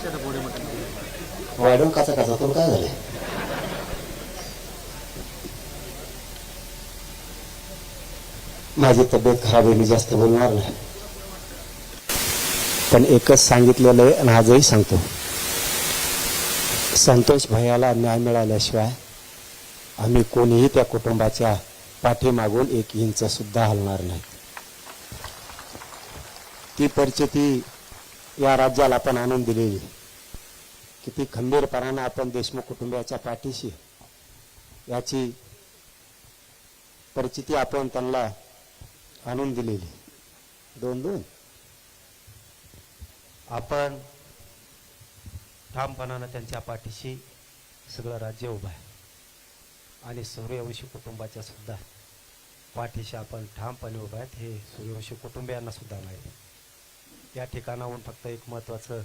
वाढून काचा काचा तो काय झालंय? माझी तब्येत खराब आहे, मी जास्त बोलणार नाही, पण एकच सांगितलेलं आहे आणि आजही सांगतो, संतोष भैयाला न्याय मिळाल्याशिवाय आम्ही कोणीही त्या कुटुंबाच्या पाठीमागून एक इंच सुद्धा हलणार नाही. ती परिस्थिती या राज्याला आपण आणून दिलेली, किती खंबीरपणाने आपण देशमुख कुटुंबियाच्या पाठीशी, याची परिस्थिती आपण त्यांना आणून दिलेली. दोन आपण ठामपणानं त्यांच्या पाठीशी सगळं राज्य उभं आहे आणि सूर्यवंशी कुटुंबाच्या सुद्धा पाठीशी आपण ठामपणे उभं आहेत. हे सूर्यवंशी कुटुंबियांना सुद्धा माहिती. या ठिकाणाहून फक्त एक महत्त्वाचं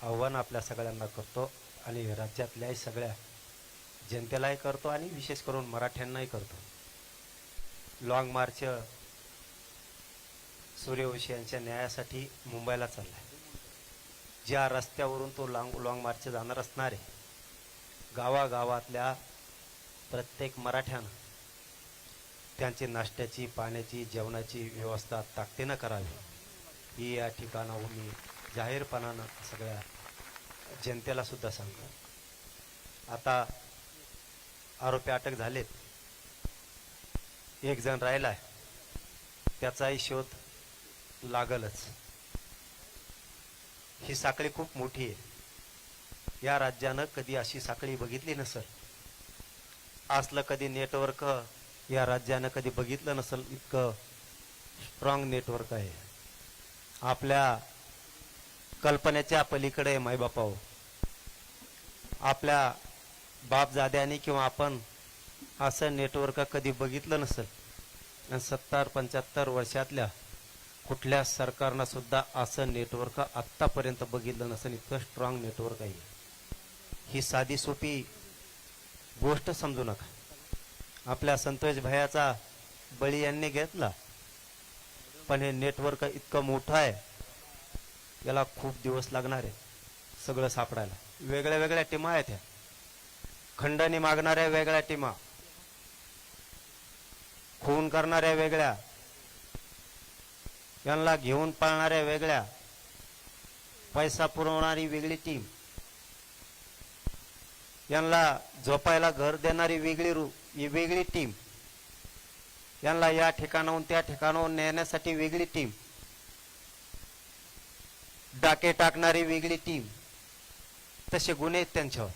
आव्हान आपल्या सगळ्यांना करतो आणि राज्यातल्याही सगळ्या जनतेलाही करतो आणि विशेष करून मराठ्यांनाही करतो. लाँग मार्च सूर्यवंशी यांच्या न्यायासाठी मुंबईला चालला आहे. ज्या रस्त्यावरून तो लाँग मार्च जाणार असणार आहे, गावागावातल्या प्रत्येक मराठ्यानं त्यांची नाश्त्याची, पाण्याची, जेवणाची व्यवस्था ताकदीनं करावी, ही या ठिकाणाहून मी जाहीरपणानं सगळ्या जनतेला सुद्धा सांगतो. आता आरोपी अटक झालेत, एक जण राहिलाय, त्याचाही शोध लागलच. ही साखळी खूप मोठी आहे. या राज्यानं कधी अशी साखळी बघितली नसेल, असलं कधी नेटवर्क या राज्यानं कधी बघितलं नसेल. इतकं स्ट्रॉंग नेटवर्क आहे. आपल्या कल्पनेच्या पलीकडे मायबापाओ, आपल्या बापजाद्यांनी किंवा आपण असं नेटवर्क कधी बघितलं नसेल. आणि 70-75 वर्षातल्या कुठल्या सरकारनं सुद्धा असं नेटवर्क आत्तापर्यंत बघितलं नसेल. इतकं स्ट्रॉंग नेटवर्क आहे. ही साधी सोपी गोष्ट समजू नका. आपल्या संतोष भैयाचा बळी यांनी घेतला, पण हे नेटवर्क इतकं मोठं आहे, याला खूप दिवस लागणार आहे सगळं सापडायला. वेगळ्या वेगळ्या टीमा आहेत. ह्या खंडणी मागणाऱ्या वेगळ्या टीमा, खून करणाऱ्या वेगळ्या, यांना घेऊन पाळणाऱ्या वेगळ्या, पैसा पुरवणारी वेगळी टीम, यांना झोपायला घर देणारी वेगळी टीम, यांना या ठिकाणाहून त्या ठिकाणाहून नेण्यासाठी वेगळी टीम, डाके टाकणारी वेगळी टीम. तसे गुन्हे आहेत त्यांच्यावर.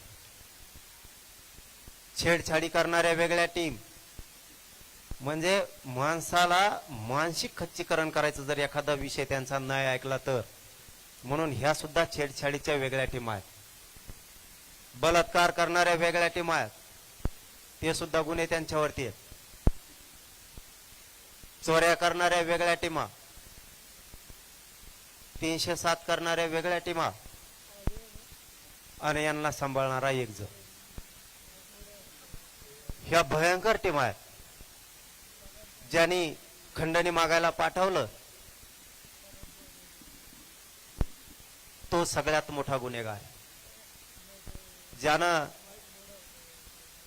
छेडछाडी करणाऱ्या वेगळ्या टीम. म्हणजे माणसाला मानसिक खच्चीकरण करायचं जर एखादा विषय त्यांचा नाही ऐकला तर. म्हणून ह्या सुद्धा छेडछाडीच्या वेगळ्या टीम आहेत. बलात्कार करणाऱ्या वेगळ्या टीम आहेत, ते सुद्धा गुन्हे त्यांच्यावरती आहेत. चोऱ्या करणाऱ्या वेगळ्या टीमा, 307 करणाऱ्या वेगळ्या टीमा, आणि यांना सांभाळणारा एक जण. ह्या भयंकर टीमा आहेत. ज्यांनी खंडणी मागायला पाठवलं तो सगळ्यात मोठा गुन्हेगार आहे. ज्यानं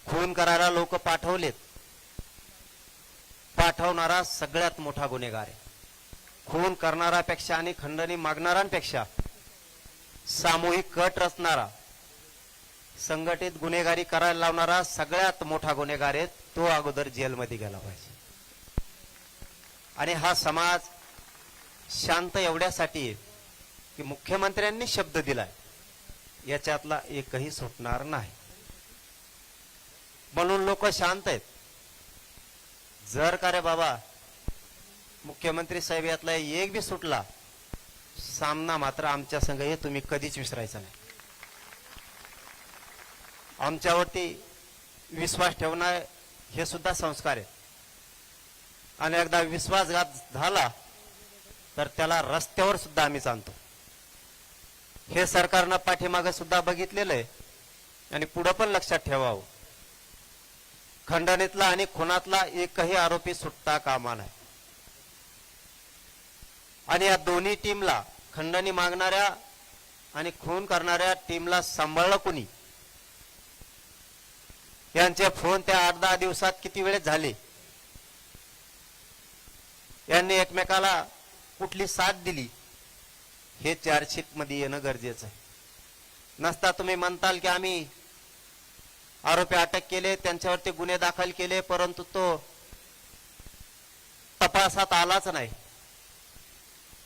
खून करायला लोक पाठवलेत, पाठवणारा सगळ्यात मोठा गुन्हेगार आहे. खून करणाऱ्यापेक्षा आणि खंडणी मागणाऱ्यांपेक्षा सामूहिक कट रचणारा, संघटित गुन्हेगारी करायला लावणारा सगळ्यात मोठा गुन्हेगार आहे. तो अगोदर जेलमध्ये गेला पाहिजे. आणि हा समाज शांत एवढ्यासाठी आहे की मुख्यमंत्र्यांनी शब्द दिलाय, याच्यातला एकही सुटणार नाही. म्हणून लोक शांत आहेत. जर का रे बाबा मुख्यमंत्री साहेब यातला एक बी सुटला, सामना मात्र आमच्या संघ हे तुम्ही कधीच विसरायचा नाही. आमच्यावरती विश्वास ठेवणं हे सुद्धा संस्कार आहे. आणि एकदा विश्वासघात झाला तर त्याला रस्त्यावर सुद्धा आम्ही आणतो. हे सरकारनं पाठीमागे सुद्धा बघितलेलं आहे आणि पुढे पण लक्षात ठेवावं. खंडणीतला आणि खुनातला एकही आरोपी सुटता कामा नये. आणि या दोन्ही टीमला, खंडणी मागणाऱ्या आणि खून करणाऱ्या टीमला सांभाळलं कोणी? यांचे फोन त्या 8-10 दिवसात किती वेळेस झाले? यांनी एकमेकाला कुठली साथ दिली? हे चार्जशीट मध्ये येणं गरजेचं आहे. नसता तुम्ही म्हणताल की आम्ही आरोपी अटक केले, त्यांच्यावरती गुन्हे दाखल केले, परंतु तो तपासात आलाच नाही.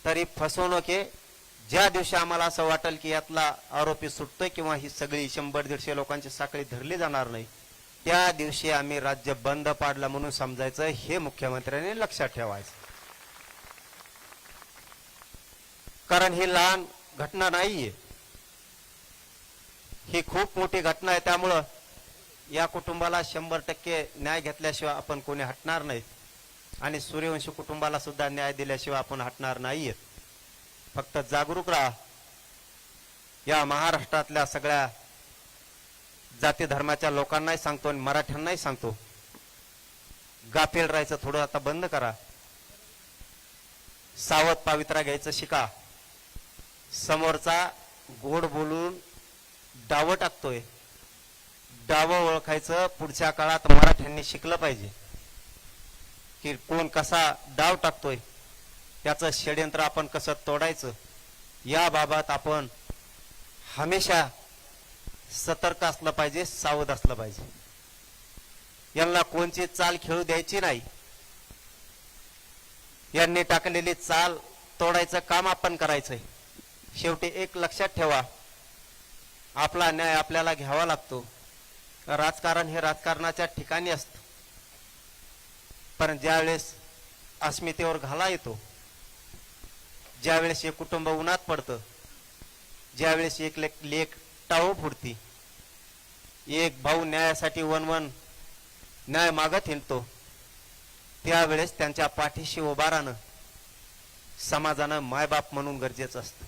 तरी फसवणूक आहे. ज्या दिवशी आम्हाला असं वाटेल की यातला आरोपी सुटतोय किंवा ही सगळी 100-150 लोकांची साखळी धरली जाणार नाही, त्या दिवशी आम्ही राज्य बंद पाडलं म्हणून समजायचं. हे मुख्यमंत्र्यांनी लक्षात ठेवायचं. कारण ही लहान घटना नाहीये, ही खूप मोठी घटना आहे. त्यामुळं या कुटुंबाला 100% न्याय घेतल्याशिवाय आपण कोणी हटणार नाही आणि सूर्यवंशी कुटुंबाला सुद्धा न्याय दिल्याशिवाय आपण हटणार नाहीये. फक्त जागरूक राहा. या महाराष्ट्रातल्या सगळ्या जाती धर्माच्या लोकांनाही सांगतो आणि मराठ्यांनाही सांगतो, गाफील राहायचं थोडं आता बंद करा. सावध पावित्रा घ्यायचं शिका. समोरचा गोड बोलून डावं टाकतोय, डावं ओळखायचं पुढच्या काळात मराठ्यांनी शिकलं पाहिजे की कोण कसा डाव टाकतोय, त्याचं षडयंत्र आपण कसं तोडायचं. याबाबत आपण हमेशा सतर्क असलं पाहिजे, सावध असलं पाहिजे. यांना कोणची चाल खेळू द्यायची नाही. यांनी टाकलेली चाल तोडायचं काम आपण करायचंय. शेवटी एक लक्षात ठेवा, आपला न्याय आपल्याला घ्यावा लागतो. राजकारण हे राजकारणाच्या ठिकाणी असतं, पण ज्यावेळेस अस्मितेवर घाला येतो, ज्यावेळेस एक कुटुंब उन्हात पडतं, ज्यावेळेस एक लेक टाळू फुटती, एक भाऊ न्यायासाठी वनवन न्याय मागत हिंडतो, त्यावेळेस त्यांच्या पाठीशी उभा राहणं समाजानं मायबाप म्हणून गरजेचं असतं.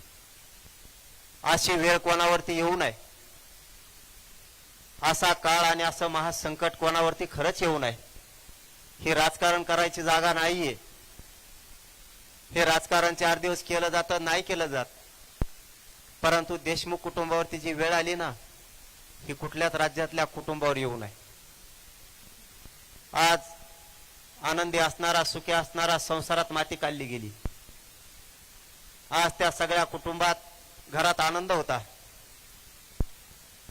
अशी वेळ कोणावरती येऊ नये, असा काळ आणि असं महासंकट कोणावरती खरंच येऊ नये. हे राजकारण करायची जागा नाहीये. हे राजकारण 4 दिवस केलं जातं, नाही केलं जात, परंतु देशमुख कुटुंबावरती जी वेळ आली ना, ही कुठल्याच राज्यातल्या कुटुंबावर येऊ नये. आज आनंदी असणारा, सुखी असणारा संसारात माती काढली गेली. आज त्या सगळ्या कुटुंबात घरात आनंद होता.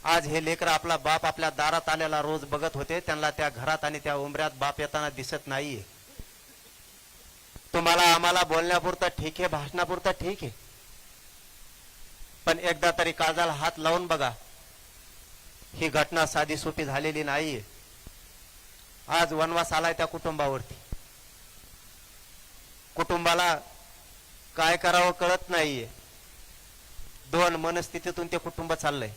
आज हे लेकर आपला बाप आपल्या दारात आलेला रोज बघत होते, त्यांना त्या घरात आणि त्या उंबऱ्यात बाप येताना दिसत नाहीये. तुम्हाला आम्हाला बोलण्यापुरतं ठीक आहे, भाषणापुरतं ठीक आहे, पण एकदा तरी काळजाला हात लावून बघा. ही घटना साधी सोपी झालेली नाहीये. आज वनवास आलाय त्या कुटुंबावरती. कुटुंबाला काय करावं कळत नाहीये. 2 मनस्थितीतून ते कुटुंब चाललंय.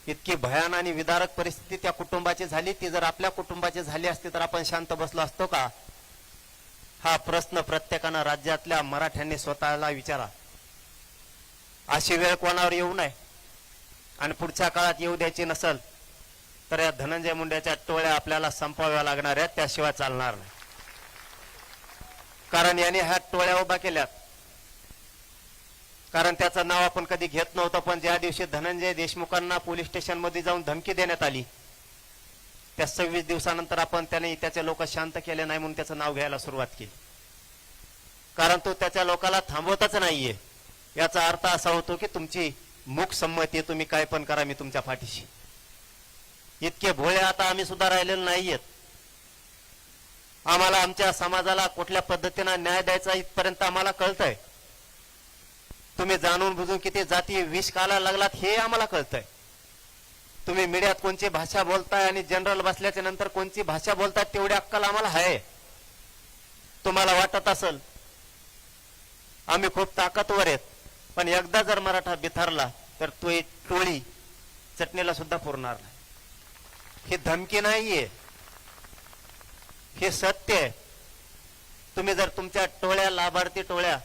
इतकी भयान आणि विदारक परिस्थिती त्या कुटुंबाची झाली. ती जर आपल्या कुटुंबाची झाली असती तर आपण शांत बसलो असतो का? हा प्रश्न प्रत्येकानं राज्यातल्या मराठ्यांनी स्वतःला विचारा. अशी वेळ कोणावर येऊ नये आणि पुढच्या काळात येऊ द्यायची नसल तर या धनंजय मुंडेच्या टोळ्या आपल्याला संपवाव्या लागणार आहेत, त्याशिवाय चालणार नाही. कारण यांनी ह्या टोळ्या उभा केल्यात. कारण त्याचं नाव आपण कधी घेत नव्हतं, पण ज्या दिवशी धनंजय देशमुखांना पोलीस स्टेशन मध्ये जाऊन धमकी देण्यात आली, त्या 26 दिवसानंतर आपण त्याचे लोक शांत केले नाही म्हणून त्याचं नाव घ्यायला सुरुवात केली. कारण तो त्याच्या लोकाला थांबवतच नाहीये. याचा अर्थ असा होतो की तुमची मूक संमती, तुम्ही काय पण करा, मी तुमच्या पाठीशी. इतके भोळे आता आम्ही सुद्धा राहिलेलो नाहीयेत. आम्हाला आमच्या समाजाला कुठल्या पद्धतीने न्याय द्यायचा इथपर्यंत आम्हाला कळतंय. तुम्ही जाणून बुजून किती जाती विष खायला लागलात हे आम्हाला कळतंय. तुम्ही मीडियात कोणची भाषा बोलताय आणि जनरल बसल्याच्या नंतर कोणची भाषा बोलताय तेवढी अक्कल आम्हाला आहे. तुम्हाला वाटत असेल आम्ही खूप ताकदवर आहेत, पण एकदा जर मराठा बिथरला तर तो एक टोळी चटणीला सुद्धा पुरणार नाही. ही धमकी नाहीये, हे सत्य आहे. तुम्ही जर तुमच्या टोळ्या, लाभार्थी टोळ्या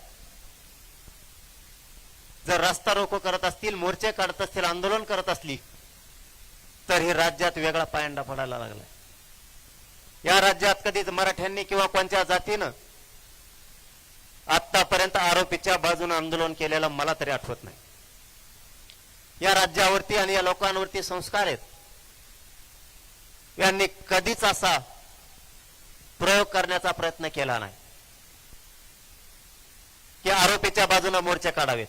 जर रस्ता रोको करत असतील, मोर्चे काढत असतील, आंदोलन करत असली तर हे राज्यात वेगळा पायंडा पडायला लागलाय. या राज्यात कधीच मराठ्यांनी किंवा कोणत्या जातीनं आतापर्यंत आरोपीच्या बाजूने आंदोलन केलेलं मला तरी आठवत नाही. या राज्यावरती आणि या लोकांवरती संस्कार आहेत, यांनी कधीच असा प्रयोग करण्याचा प्रयत्न केला नाही की आरोपीच्या बाजूने मोर्चे काढावेत.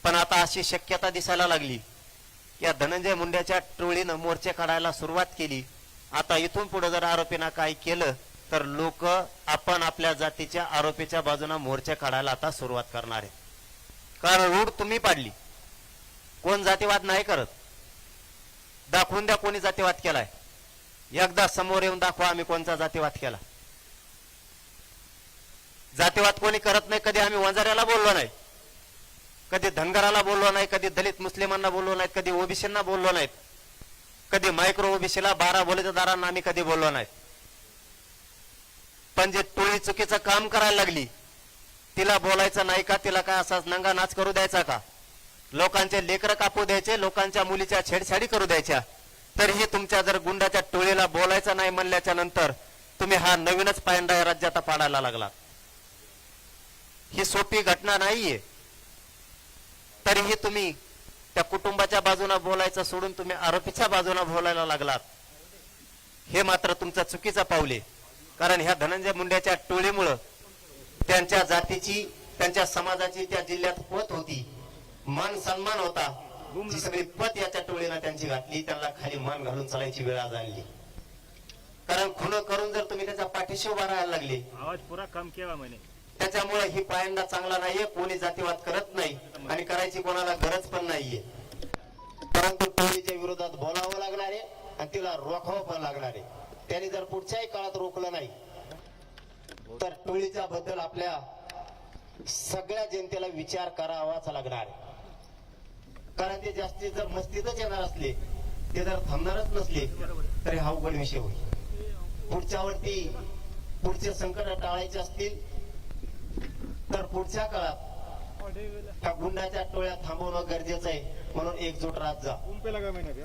पण आता अशी शक्यता दिसायला लागली की या धनंजय मुंडेच्या टोळीनं मोर्चे काढायला सुरुवात केली. आता इथून पुढे जर आरोपींना काही केलं तर लोक आपण आपल्या जातीच्या आरोपीच्या बाजूने मोर्चे काढायला आता सुरुवात करणार आहेत. कारण रूढ तुम्ही पाडली. कोण जातीवाद नाही करत. दाखवून द्या कोणी जातीवाद केलाय. एकदा समोर येऊन दाखवा आम्ही कोणता जातीवाद केला. जातीवाद कोणी करत नाही. कधी आम्ही वंजाऱ्याला बोललो नाही, कधी धनगराला बोललो नाही, कधी दलित मुस्लिमांना बोललो नाहीत, कधी ओबीसींना बोललो नाहीत, कधी मायक्रो ओबीसीला 12 बलुतेदारांना आम्ही कधी बोललो नाहीत. पण जे टोळी चुकीचं काम करायला लागली तिला बोलायचं नाही का? तिला काय असा नंगा नाच करू द्यायचा का? लोकांचे लेकरं कापू द्यायचे, लोकांच्या मुलीच्या छेडछाडी करू द्यायच्या. तरीही तुमच्या जर गुंडाच्या टोळीला बोलायचं नाही म्हणल्याच्या नंतर तुम्ही हा नवीनच पायंडा या राज्यात पाडायला लागला. ही सोपी घटना नाहीये. तरीही तुम्ही त्या कुटुंबाच्या बाजूने बोलायचं सोडून तुम्ही आरोपीच्या बाजूने बोलायला लागलात. हे मात्र तुमचं चुकीचं पाऊल आहे. कारण ह्या धनंजय मुंडेच्या टोळीमुळं त्यांच्या जातीची, त्यांच्या समाजाची त्या जिल्ह्यात पत होती, मान सन्मान होता. जी सगळी पत याच्या टोळीनं त्यांची घातली. त्यांना खाली मान घालून चालायची वेळ आज आली. कारण खुन करून जर तुम्ही त्याच्या पाठीशी उभा राहायला लागले, आवाज पुरा कम केला म्हणे, त्याच्यामुळे ही पायंडा चांगला नाहीये. कोणी जातीवाद करत नाही आणि करायची कोणाला गरज पण नाहीये. परंतु टोळीच्या विरोधात बोलावं लागणार आहे आणि तिला रोखावं पण लागणार आहे. त्यांनी जर पुढच्याही काळात रोखलं नाही तर टोळीच्या बद्दल आपल्या सगळ्या जनतेला विचार करावाच लागणार आहे. कारण ते जास्तीत जर मस्तीतच येणार असले, ते जर थांबणारच नसले तरी हा अवघड विषय होईल. पुढचे संकट टाळायचे असतील तर पुढच्या काळात त्या गुंडाच्या टोळ्या थांबवणं गरजेचं आहे. म्हणून एकजूट राहत जा.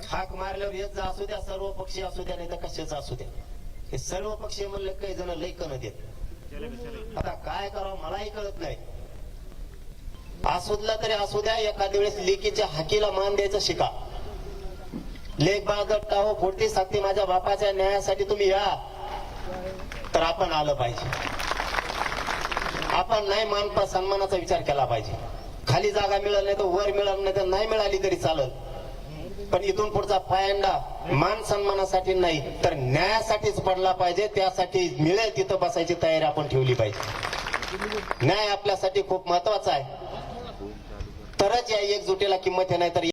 हाक मारल्यावर येत जा. असू द्या सर्व पक्षी असू द्या, नाही तर कशाच असू द्या. हे सर्व पक्षी म्हणले काही जण लई कण देत. आता काय करावं मलाही कळत नाही. असुदला तरी असू द्या, एखाद्या वेळेस लेकीच्या हाकीला मान द्यायचं शिका. लेख बाळगट का हो पोटी सांगते माझ्या बापाच्या न्यायासाठी तुम्ही या, तर आपण आलं पाहिजे. आपण नाही मान सन्मानाचा विचार केला पाहिजे. खाली जागा मिळाली नाही तर वर मिळाली नाही तर नाही मिळाली तरी चालत. पण इथून पुढचा पायंडा मान सन्मानासाठी नाही तर न्यायासाठीच पडला पाहिजे. त्यासाठी मिळेल तिथं बसायची तयारी आपण ठेवली पाहिजे. न्याय आपल्यासाठी खूप महत्वाचा आहे. तरच या एकजुटीला किंमत आहे, नाही तर